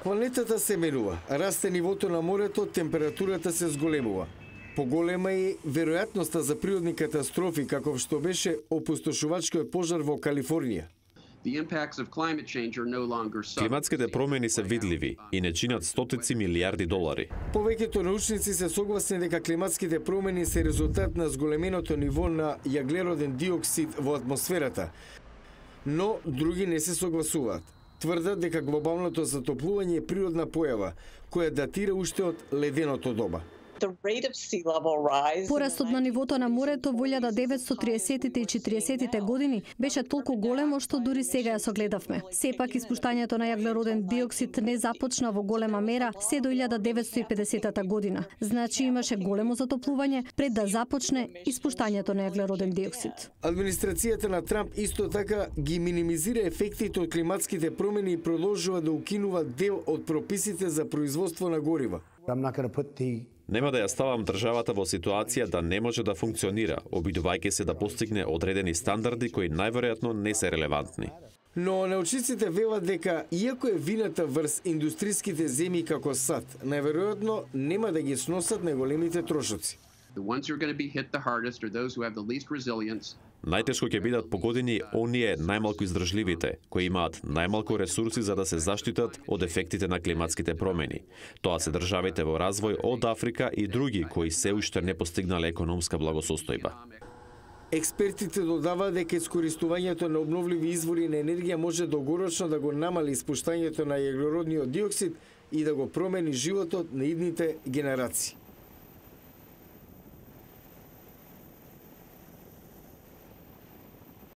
Планетата се менува, расте нивото на морето, температурата се зголемува. Поголема е веројатноста за природни катастрофи, каков што беше опустошувачкиот пожар во Калифорнија. Климатските промени се видливи и не чинат стотици милиарди долари. Повеќето научници се согласни дека климатските промени се резултат на зголеменото ниво на јаглероден диоксид во атмосферата, но други не се согласуваат. Тврдат дека глобалното затоплување е природна појава, која датира уште од леденото доба. Порастот на нивото на морето во 1930-тите и 40-тите години беше толку големо што дури сега ја согледавме. Сепак испуштањето на јаглероден диоксид не започна во голема мера се до 1950-та година. Значи имаше големо затоплување пред да започне испуштањето на јаглероден диоксид. Администрацијата на Трамп исто така ги минимизира ефектите од климатските промени и продолжува да укинува дел од прописите за производство на горива. Нема да ја ставам државата во ситуација да не може да функционира, обидувајќи се да постигне одредени стандарди кои најверојатно не се релевантни. Но научниците велат дека, иако е вината врз индустриските земји како САД, најверојатно нема да ги сносат најголемите трошоци. Најтешко ќе бидат погодени оние најмалку издржливите, кои имаат најмалку ресурси за да се заштитат од ефектите на климатските промени. Тоа се државите во развој од Африка и други кои се уште не постигнале економска благосостојба. Експертите додаваат дека искористувањето на обновливи извори на енергија може долгорочно да го намали испуштањето на јаглеродниот диоксид и да го промени животот на идните генерации.